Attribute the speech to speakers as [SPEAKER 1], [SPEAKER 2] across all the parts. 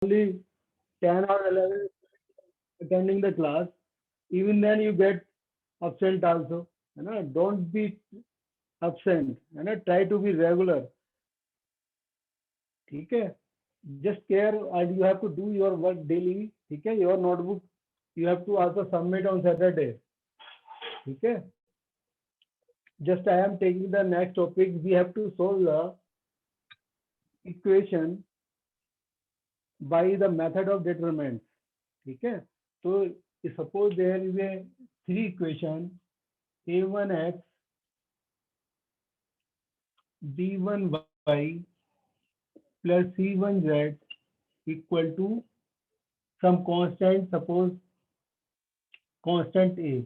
[SPEAKER 1] only 10 or 11 attending the class, even then you get absent also. Don't be absent. Try to be regular. ठीक है? Just care and you have to do your work daily. ठीक है? Your notebook you have to also submit on Saturday. ठीक है? Just I am taking the next topic. We have to solve the equation by the method of determinants. ठीक है? So suppose there is a three equation a1x b1y plus c1z equal to some constant, suppose constant a.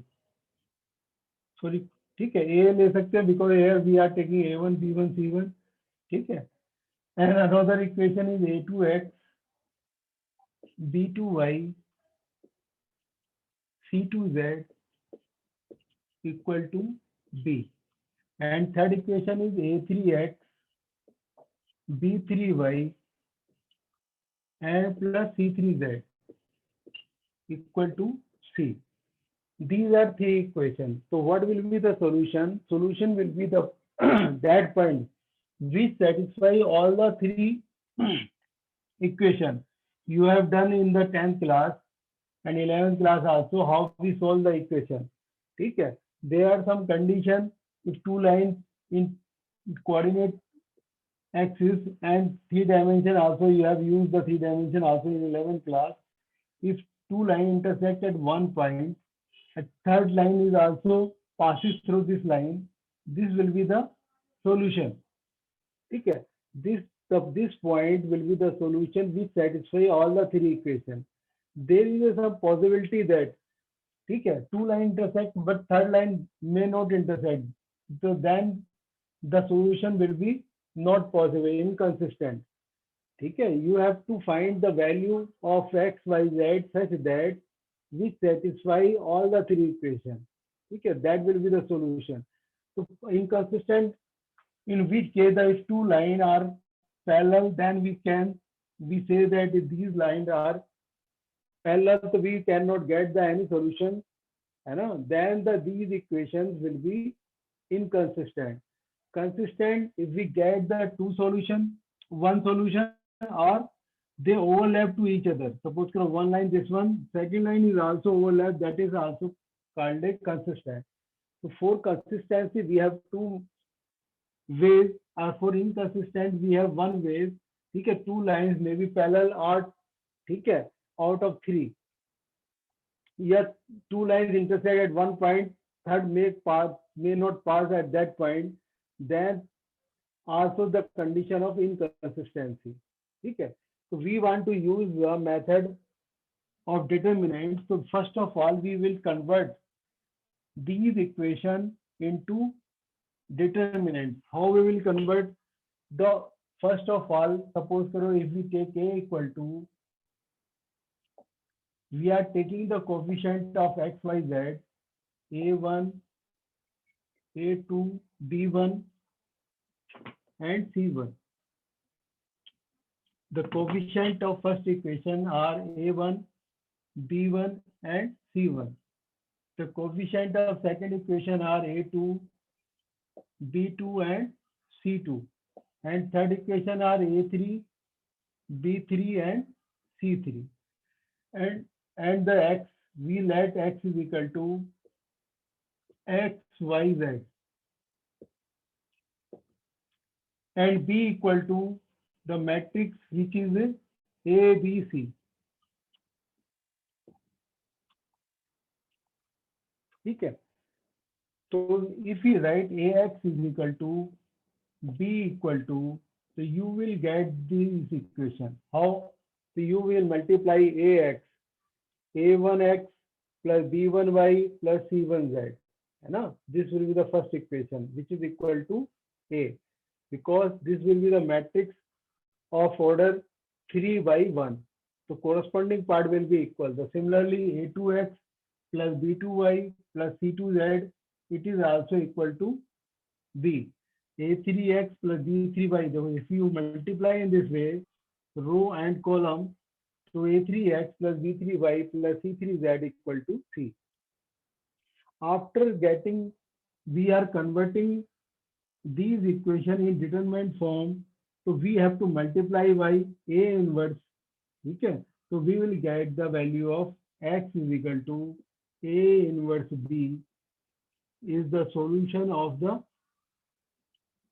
[SPEAKER 1] Sorry, ठीक है, a ले सकते हैं because here we are taking a1 b1 c1. ठीक है, and another equation is a2x b2y c2z equal to b, and third equation is a3x b3y and plus c3z equal to c. These are three equations. So what will be the solution? Solution will be the that point which satisfy all the three equations you have done in the 10th class and 11th class also, how we solve the equation. ठीक है? There are some condition if two lines in coordinate axis and three dimension also, you have used the three dimension also in 11th class. If two lines intersect at one point, a third line is also passes through this line, this will be the solution. ठीक है? This point will be the solution which satisfy all the three equations. There is some possibility that ठीक है, two line intersect but third line may not intersect, so then the solution will be not possible, inconsistent. ठीक है, you have to find the value of x, y, z such that which satisfy all the three equations. ठीक है, that will be the solution. So inconsistent, in which case the two lines are parallel, then we say that if these lines are parallel, so we cannot get the any solution. Then these equations will be inconsistent. Consistent if we get the two solution, one solution, or they overlap to each other. Suppose one line, this one, second line is also overlap, that is also called a consistent. So for consistency we have two ways, or for inconsistent we have one way. ठीक है, two lines may be parallel or ठीक है, out of three. Yes, two lines intersect at one point, third may not pass at that point, then also the condition of inconsistency. ठीक है, so we want to use the method of determinant. So first of all we will convert these equation into determinants. How we will convert? The first of all, suppose if we take a equal to, we are taking the coefficient of x, y, z, a1, a2, b1 and c1. The coefficient of first equation are a1, b1 and c1. The coefficient of second equation are a2, b2 and c2. And third equation are a3, b3 and c3. And the x, we let x is equal to x, y, z, and b equal to the matrix which is a, b, c. ठीक है, so if we write ax is equal to b equal to, so you will get this equation. How? So you will multiply ax, a1x plus b1y plus c1z. This will be the first equation which is equal to a, because this will be the matrix of order 3 by 1. So corresponding part will be equal. So similarly a2x plus b2y plus c2z, it is also equal to b. a3x plus b3y, if you multiply in this way, row and column, So a3x plus b3y plus c3z equal to c. After getting, we are converting these equation in determinant form, so we have to multiply by a inverse. Okay, so we will get the value of x is equal to a inverse b is the solution of the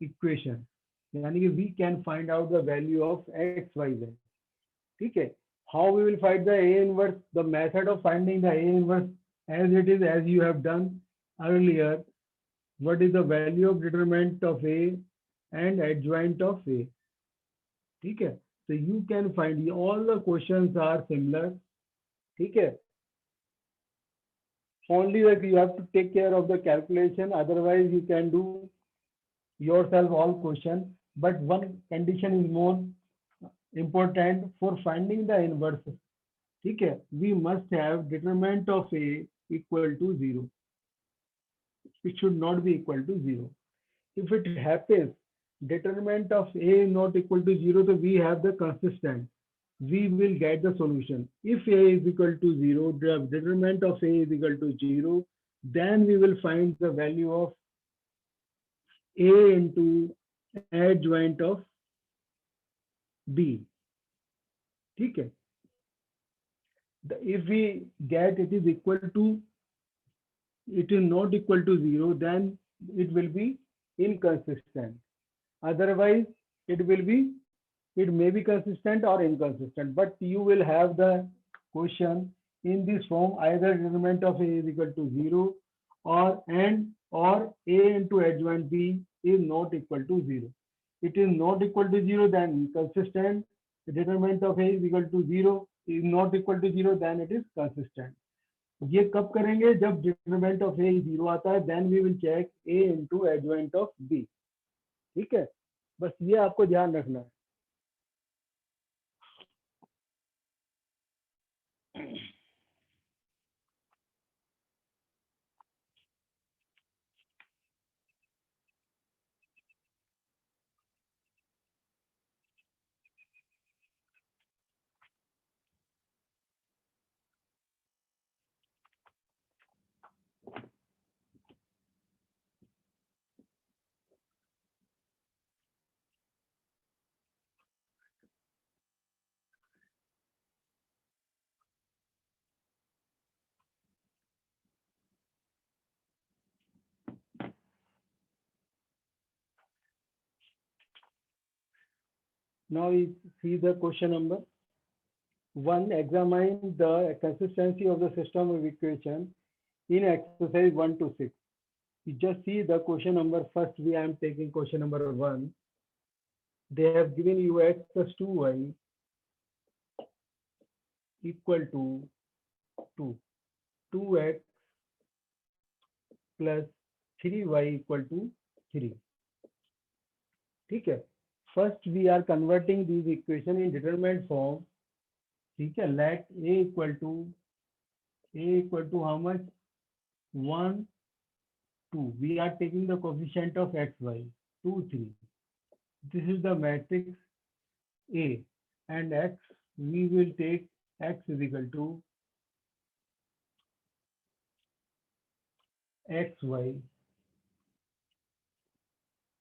[SPEAKER 1] equation. यानी कि we can find out the value of x y z. ठीक है, how we will find the a inverse? The method of finding the a inverse as it is, as you have done earlier. What is the value of determinant of a and adjoint of a? ठीक है, so you can find, all the questions are similar. ठीक है, only that you have to take care of the calculation, otherwise you can do yourself all questions. But one condition is more important for finding the inverse. ठीक है, we must have determinant of a equal to 0. It should not be equal to 0. If it happens determinant of a is not equal to 0, so we have the consistent, we will get the solution. If a is equal to 0, the determinant of a is equal to 0, then we will find the value of a into adjoint of b. ठीक है, if we get it is equal to, it is not equal to 0, then it will be inconsistent. Otherwise it will be, it may be consistent or inconsistent, but you will have the question in this form, either determinant of a is equal to 0 or a into adjoint b is not equal to 0. It is not equal to 0, then consistent. The determinant of a is equal to 0 is not equal to 0, then it is consistent. ये कब करेंगे? जब determinant of a 0 आता है, then we will check a into adjoint of b. ठीक है, बस ये आपको ध्यान रखना है. Now we see the question number 1. Examine the consistency of the system of equation in exercise 1 to 6. You just see the question number. First, I am taking question number 1. They have given you x plus 2y equal to 2. 2x plus 3y equal to 3. ठीक है, first we are converting these equation in determinant form. ठीक है, let a equal to how much? 1 2. We are taking the coefficient of x y 2 3. This is the matrix A, and x we will take x is equal to xy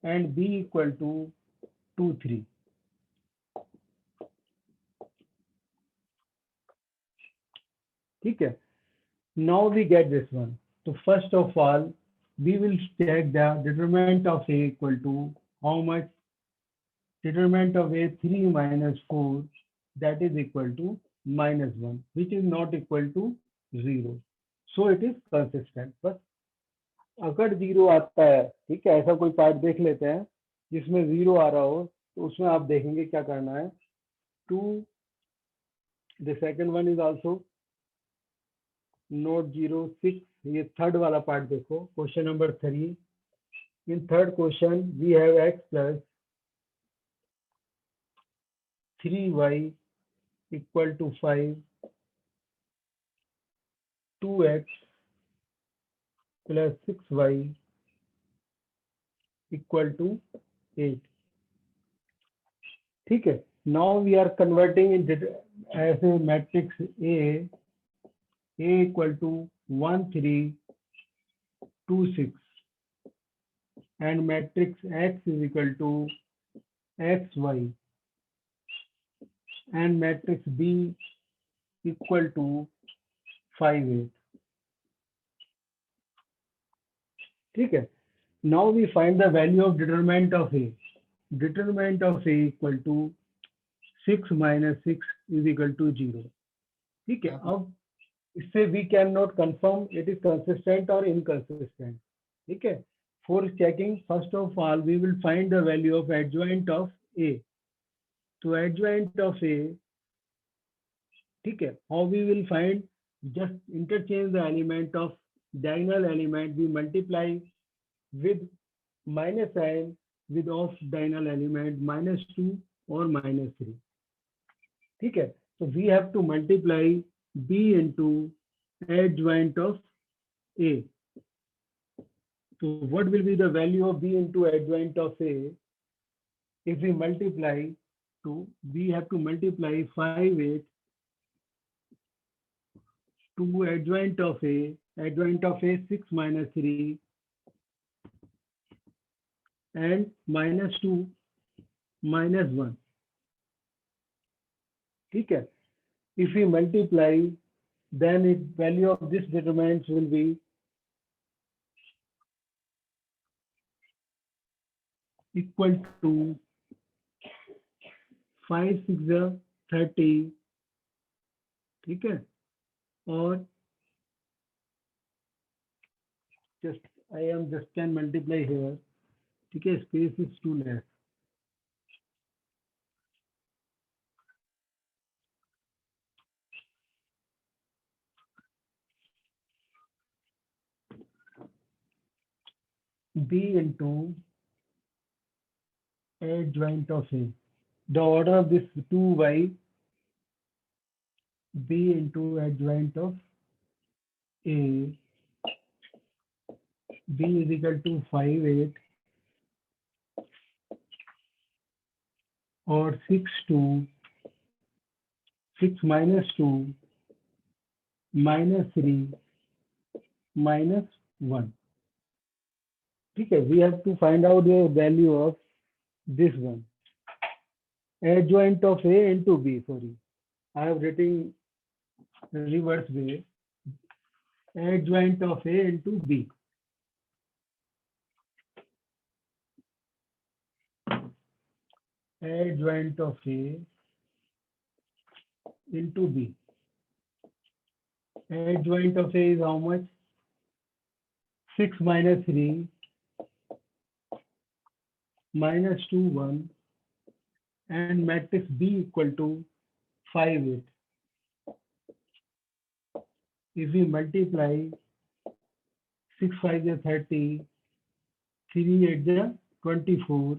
[SPEAKER 1] and b equal to 2 3. ठीक है, now we get this one. So first of all, we will check the determinant of a equal to how much? Determinant of a 3 minus 4, that is equal to minus 1, which is not equal to 0. So it is consistent. बस अगर 0 आता है, ठीक है, ऐसा कोई part देख लेते हैं जिसमें 0 आ रहा हो, तो उसमें आप देखेंगे क्या करना है. 2. The second one is also not 0. 6. ये थर्ड वाला पार्ट देखो, question number 3. In third question we have x plus 3y equal to 5, 2x plus 6y equal to 8. ठीक है, now we are converting in ऐसे matrix A equal to 1 3 2 6 and matrix X is equal to X Y and matrix B equal to 5 8. ठीक है. Now we find the value of determinant of A. Determinant of A equal to 6 minus 6 is equal to 0. ठीक है. अब इससे we cannot confirm it is consistent or inconsistent. ठीक है. For checking, first of all, we will find the value of adjoint of A. So adjoint of A, ठीक है. How we will find? Just interchange the element of diagonal element. We multiply with minus sign with of diagonal element -2 or -3. ठीक है. So we have to multiply B into adjoint of A. So what will be the value of B into adjoint of A? If we multiply we have to multiply 5 8 to adjoint of A. Adjoint of A 6 minus 3 and -2 -1. ठीक है. If we multiply, then the value of this determinant will be equal to 5 6 30. ठीक है. और just I am just can multiply here. ठीक है. Space is too less. B into adjoint of A. The order of this 2y, B into adjoint of A, B is equal to 5 8 or 6 2 6 minus 2 -3 -1. ठीक है. We have to find out the value of this one. Adjoint of A into B. Sorry, I have written reverse way. Adjoint of A into B. Adjoint of A into B. Adjoint of A is how much? 6 minus 3 -2 1 and matrix B equal to 5 8. If we multiply 6 5 is 30, 3 8 is 24.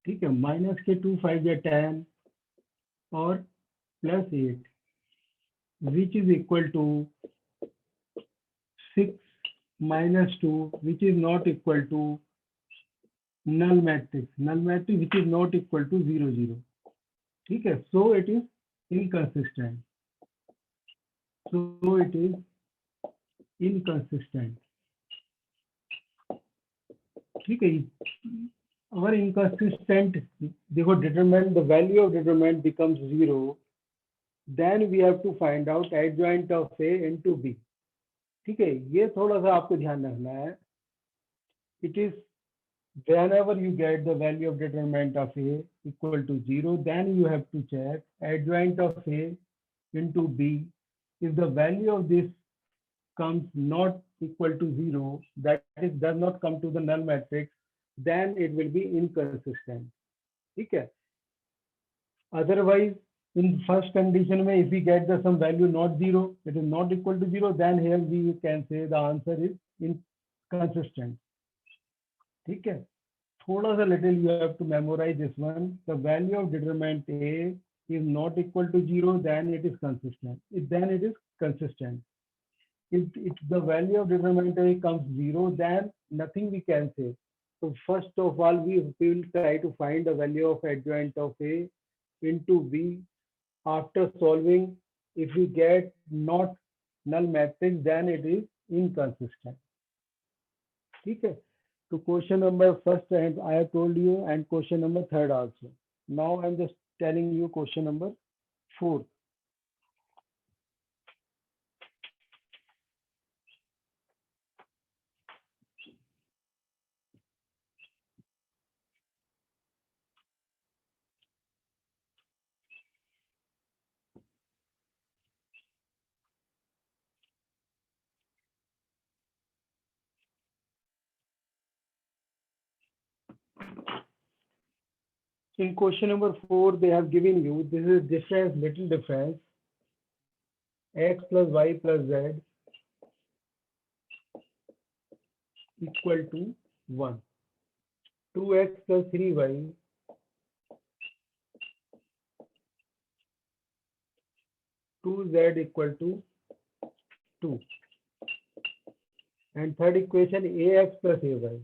[SPEAKER 1] ठीक है. Minus के 2 5 is 10 और +8 which is equal to 6 minus 2 which is not equal to null matrix which is not equal to 0 0. ठीक है. So it is inconsistent. ठीक है. अगर inconsistent, देखो determinant, the value of determinant becomes 0, then we have to find out adjoint of A into B. ठीक है. ये थोड़ा सा आपको ध्यान रखना है. It is whenever you get the value of determinant of A equal to 0, then you have to check adjoint of A into B. If the value of this comes not equal to 0, that is does not come to the null matrix, then it will be inconsistent. ठीक है. Otherwise, in first condition में if we get the some value not 0, it is not equal to 0, then here we can say the answer is inconsistent. ठीक है. थोड़ा सा little you have to memorize this one. The value of determinant A is not equal to 0, then it is consistent. Then it is consistent. If the value of determinant A comes 0, then nothing we can say. So first of all, we will try to find the value of adjoint of A into B. after solving, if we get not null matrix, then it is inconsistent. ठीक है. So question number first I have told you, and question number third also. Now I'm just telling you question number 4. In question number 4, they have given you, this is difference, little difference, x plus y plus z equal to 1. 2x plus 3y, 2z equal to 2. And third equation, ax plus ay.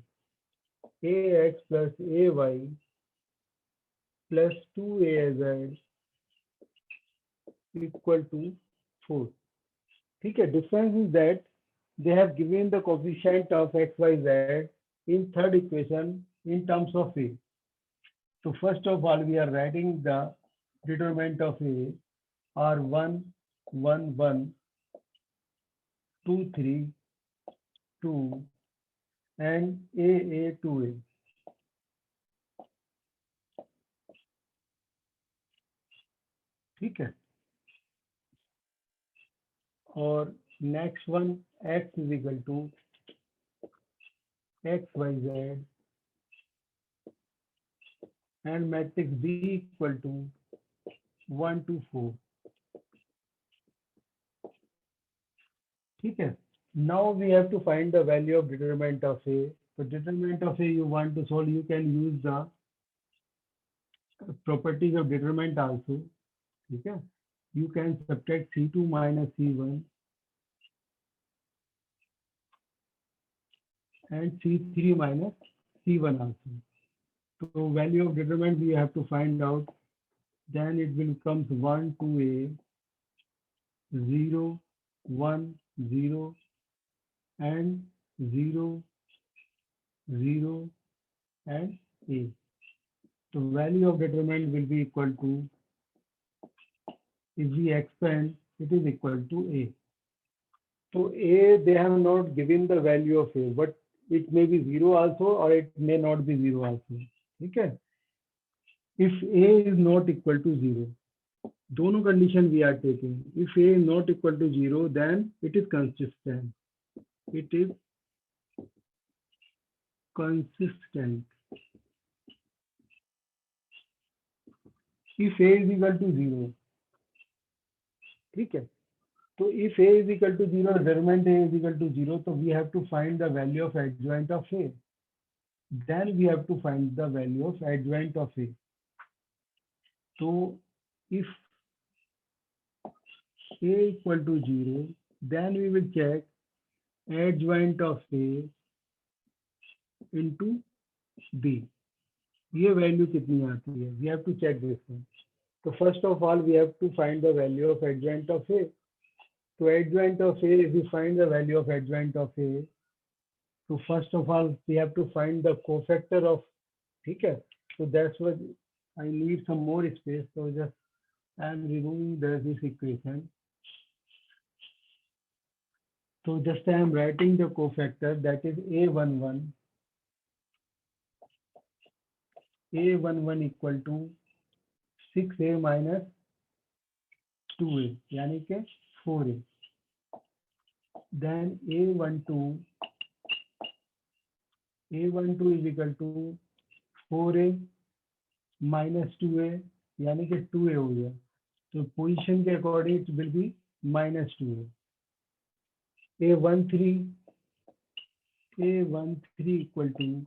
[SPEAKER 1] Ax plus ay plus 2az equal to 4. ठीक है. Difference is that they have given the coefficient of x, y, z in third equation in terms of a. So first of all, we are writing the determinant of a are 1, 1, 1, 2, 3, 2, and a 2a. ठीक है. और next one, x is equal to x, y, z, and matrix B equal to 1 to 4. ठीक है. Now we have to find the value of determinant of A. So determinant of A you want to solve, you can use the properties of determinant also. ठीक है. You can subtract C2 minus C1 and C3 minus C1 also. So value of determinant we have to find out. Then it will come 1 to A, 0, 1, 0, and 0, 0, and A. So value of determinant will be equal to, if we expand, it is equal to A. So A, they have not given the value of A, but it may be 0 also, or it may not be 0 also. Okay. If A is not equal to 0, दोनों condition we are taking. If A is not equal to 0, then it is consistent. It is consistent. If A is equal to 0, ठीक है. So if A is equal to 0, determinant A is equal to 0, so we have to find the value of adjoint of A. Then we have to find the value of adjoint of A. So if A equal to 0, then we will check adjoint of A into B. ये value कितनी आती है? We have to check this one. So first of all, we have to find the value of adjoint of A. So adjoint of A, if we find the value of adjoint of A, so first of all, we have to find the cofactor of, ठीक है? So that's what I need some more space. So just I am removing this equation. So just I am writing the cofactor, that is A11. A11 equal to 6A minus 2A, यानी कि 4A. Then A12 is equal to 4A minus 2A, यानी कि 2A हो गया. तो position के according it will be minus 2A. A13 equal to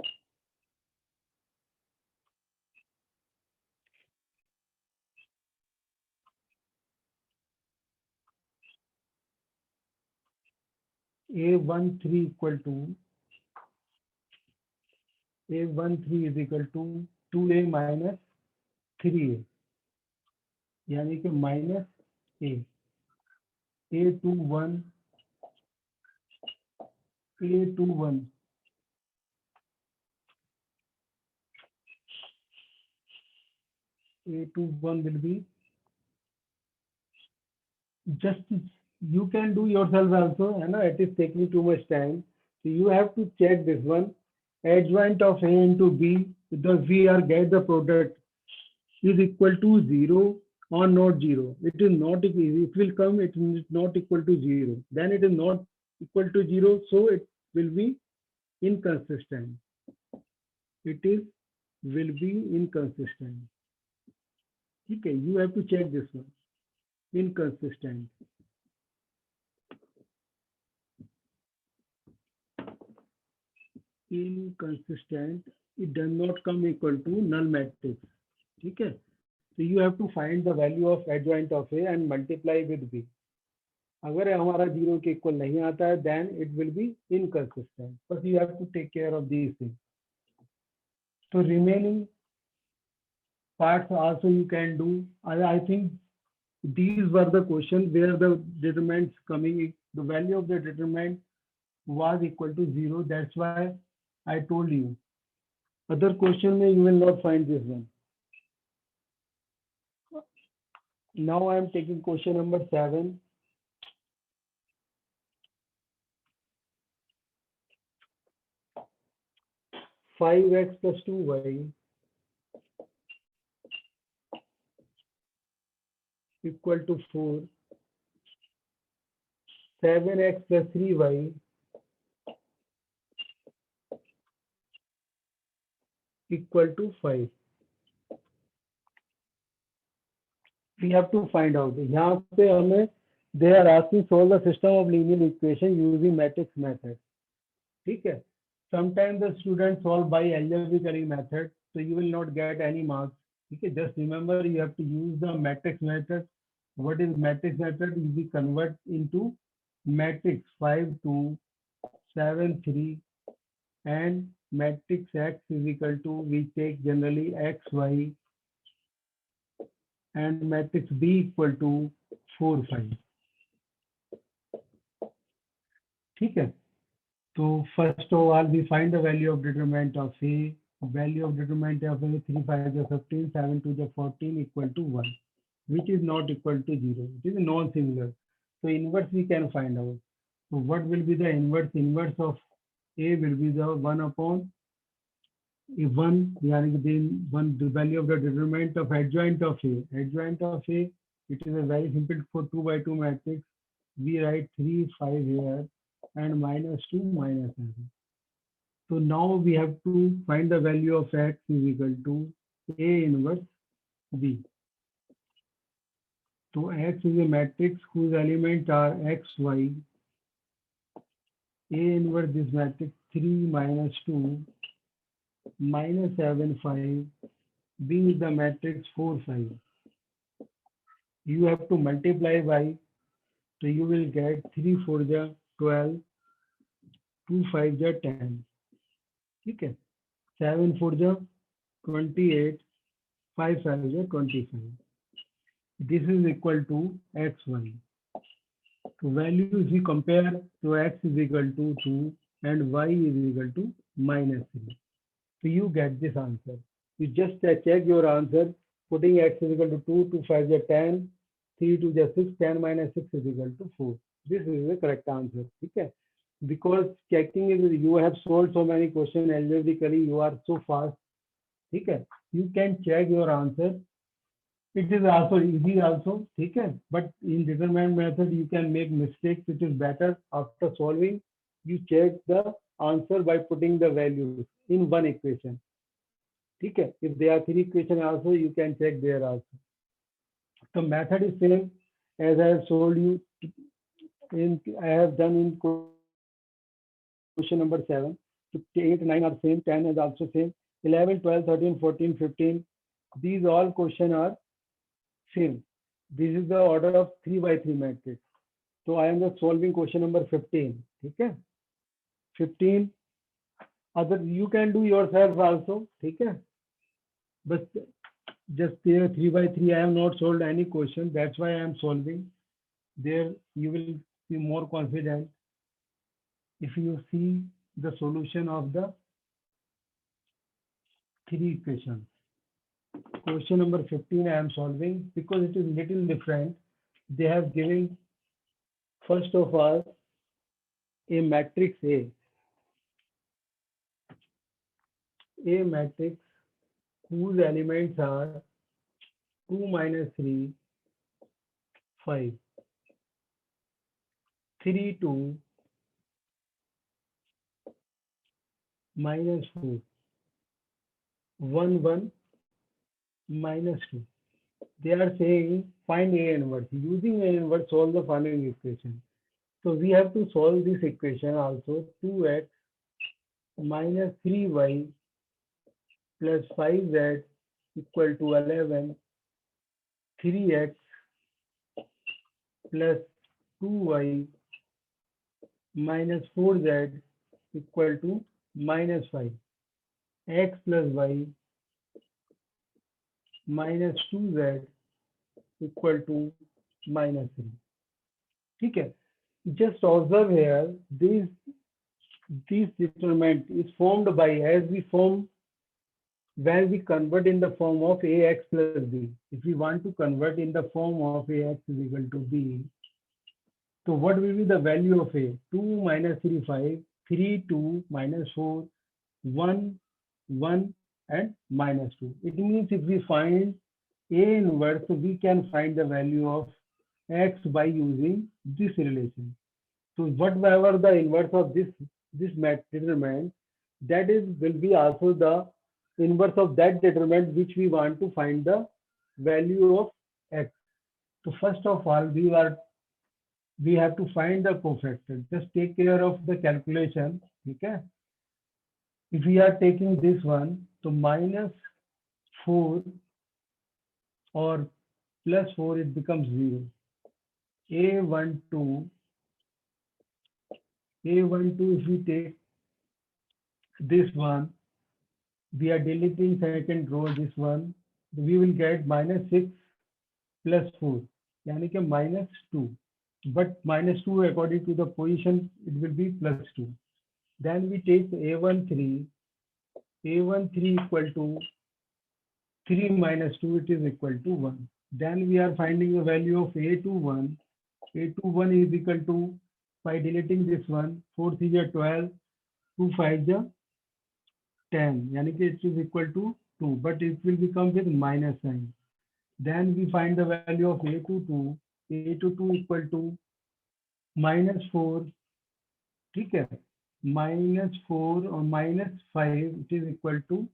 [SPEAKER 1] A13 equal to A13 is equal to 2A minus 3A. यानी कि -a21 a21 a21 will be just, you can do yourself also, है ना, it is taking too much time. So you have to check this one, adjoint of A into B, the we are get the product is equal to 0 or not 0. It is not, it will come, it is not equal to 0. Then it is not equal to 0, so it will be inconsistent. It is will be inconsistent. Okay, you have to check this one. Inconsistent. Inconsistent. It does not come equal to null matrix. Okay. So you have to find the value of adjoint of A and multiply with B. अगर हमारा 0 के equal नहीं आता है, then it will be inconsistent. But you have to take care of these things. So remaining parts also you can do. I think these were the questions where the determinants coming, the value of the determinant was equal to 0. That's why I told you. Other question you will not find this one. Now I am taking question number 7. Five x plus 2y equal to 4. 7x plus 3y equal to 5. We have to find out. यहाँ पे हमें they are asking solve the system of linear equation using matrix method. ठीक है. Sometimes the students solve by algebraic method, so you will not get any marks. Okay, just remember you have to use the matrix method. What is matrix method? We convert into matrix 5 2 7 3 and matrix X is equal to, we take generally X Y and matrix B equal to 4 5. ठीक है. So first of all, we find the value of determinant of A. Value of determinant of A, 3 5 is 15, 7 2 is 14 equal to 1, which is not equal to 0. It is non-similar. So inverse we can find out. So what will be the inverse? Inverse of A will be the 1 upon 1, yani the value of the determinant of adjoint of A. Adjoint of A, it is a very simple for 2 by 2 matrix. We write 3 5 here and -2 -7. So now we have to find the value of X is equal to A inverse B. So X is a matrix whose elements are X, Y. A inverse this matrix 3 -2 -7 5. B is the matrix 4 5. You have to multiply by, so you will get 3 4 ja 12, 2 5 ja 10. ठीक है. 7 4 ja 28, 5 5 ja 25. This is equal to X1. So values we compare, so X is equal to 2 and Y is equal to -3. So you get this answer. You just check your answer, putting X is equal to 2, 2 5 is 10, 3 2 is 6, 10 minus 6 is equal to 4. This is the correct answer. Okay. Because checking is, you have solved so many questions algebraically, you are so fast. Okay. You can check your answer. It is also easy also. Okay. But in determinant method, you can make mistakes. It is better after solving, you check the answer by putting the values in one equation. Okay. If there are 3 equations also, you can check there also. The method is same as I have told you. I have done in question number 7. 8 9 are same, 10 is also same, 11 12 13 14 15. These all questions are same. This is the order of 3 by 3 matrix. So I am just solving question number 15. Okay. 15. Other you can do yourself also. Okay. But Just there 3 by 3, I have not solved any question. That's why I am solving. There you will be more confident if you see the solution of the three equations. Question number 15 I am solving because it is little different. They have given first of all a matrix A matrix whose elements are 2 minus 3, 5, 3, 2, minus 4, 1, 1, minus 2. They are saying find A inverse. Using A inverse, solve the following equation. So we have to solve this equation also. 2x minus 3y plus 5z equal to 11. 3x plus 2y minus 4z equal to minus 5. X plus y minus 2z equal to minus 3. ठीक है. Just observe here, this determinant is formed by, as we form when we convert in the form of ax plus b. If we want to convert in the form of ax is equal to b, so what will be the value of a? 2 minus 3, 5, 3, 2, minus 4, 1, 1, and minus 2. It means if we find A inverse, so we can find the value of x by using this relation. So whatever the inverse of this determinant, that is will be also the inverse of that determinant which we want to find the value of x. So first of all, we have to find the cofactor. Just take care of the calculation. Okay. If we are taking this one, so minus 4 or plus 4, it becomes 0. A12, if we take this one, we are deleting second row, this one, we will get minus 6 plus 4, यानी कि minus 2. But minus 2 according to the position, it will be plus 2. Then we take A13 equal to 3 minus 2, it is equal to 1. Then we are finding the value of A21. A21 is equal to, by deleting this one, 4 3 is 12, 2 5 is 10, यानी कि it is equal to 2, but it will become with minus sign. Then we find the value of A22 equal to minus 4, ठीक है, minus 4 or minus 5, it is equal to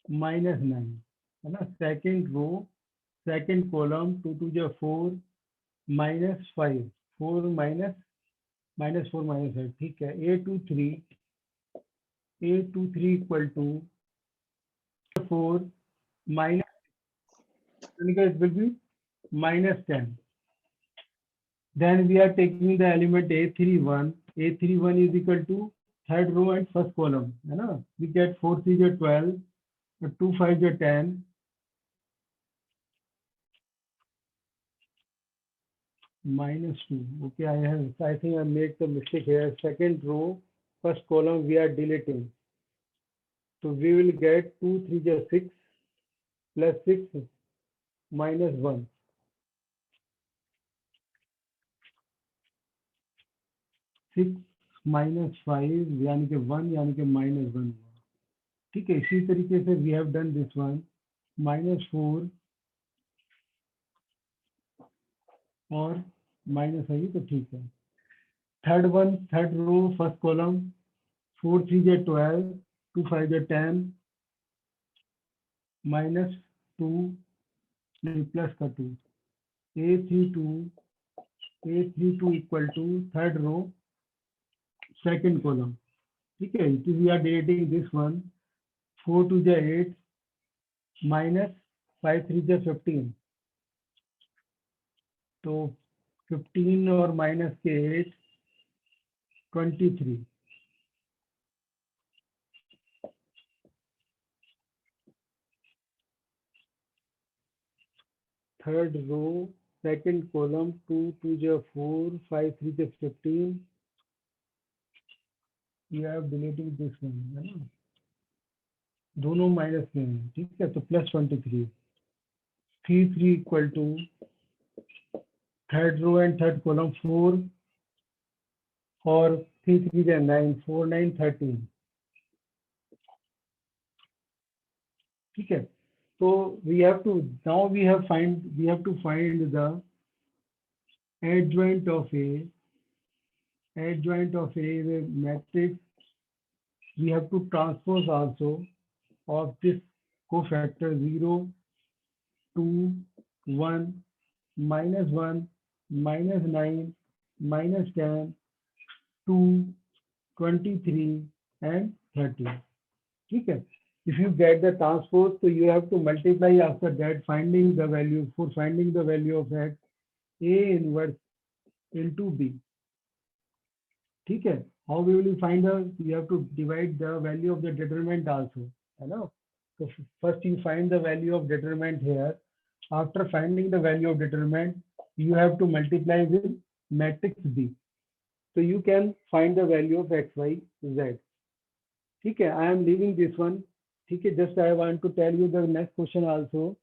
[SPEAKER 1] minus 9, है ना. Second row, second column, 2 2 is 4, minus 5, 4 minus 4 minus 5, ठीक है. A23 equal to 4 minus, it will be minus 10. Then we are taking the element A31 is equal to third row and first column, है ना. We get 4 3 is 12, 2 5 is 10, minus 2. Okay, I think I made the mistake here. Second row, first column we are deleting. So we will get 2 3 is 6 plus 6 minus 1. 6 minus 5 यानी कि 1 यानी कि minus 1. ठीक है. इसी तरीके से we have done this one, minus 4 और minus है, तो ठीक है. Third one, third row, first column, 4 3 is 12, 2 5 is 10, minus 2 plus का 2. A32 equal to third row, second column. ठीक है. We are deleting this one, 4 2 is 8, minus 5 3 is 15. तो 15 और माइनस के 8, 23. third row, second column, 2 2 is 4, 5 3 is 15. You have deleting this one, है ना? दोनों minus में हैं, ठीक है? तो plus 23, 3 3 equal to third row and third column 4 or 3 3 is 9, 4 9 13, ठीक है? So we have to to find the adjoint of a matrix. We have to transpose also of this cofactor 0 2 1 -1 -9 -10 2 23 and 30, ठीक है? If you get the transpose, so you have to multiply after that, finding the value of that A inverse into B, ठीक है? How we will find you have to divide the value of the determinant also, है ना? So first you find the value of determinant here. After finding the value of determinant, you have to multiply with matrix B. So you can find the value of x, y, z. ठीक है? I am leaving this one. ठीक है? Just I want to tell you the next question also.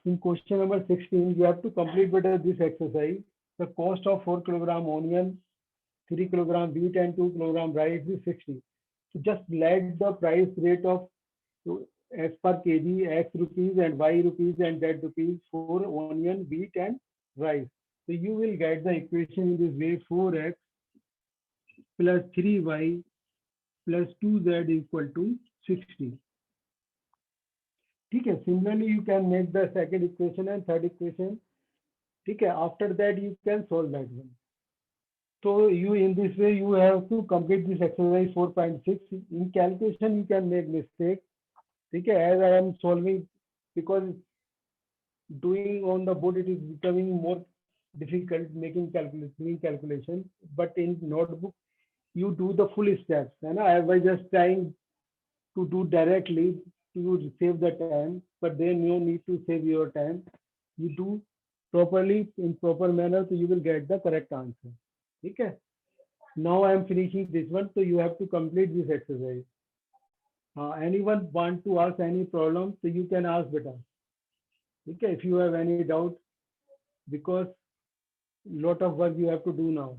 [SPEAKER 1] In question number 16, you have to complete better this exercise. The cost of 4 kilogram onion, 3 kilogram wheat and 2 kilogram rice is 60. So just let the price rate of as per kg, x rupees and y rupees and z rupees for onion, wheat and rice. So you will get the equation in this way: 4x plus 3y plus 2z equal to 60. ठीक है? Similarly, you can make the second equation and third equation. ठीक है? After that, you can solve that one. So you, in this way, you have to complete this exercise 4.6. In calculation, you can make mistake. ठीक है? As I am solving, because doing on the board, it is becoming more difficult making calculation. But in notebook, you do the full steps. है ना? I was just trying to do directly to save the time, but then you need to save your time. You do properly in proper manner, so you will get the correct answer. ठीक है? Now I am finishing this one, so you have to complete this exercise. Anyone want to ask any problem, so you can ask beta. Okay, if you have any doubt, because lot of work you have to do now.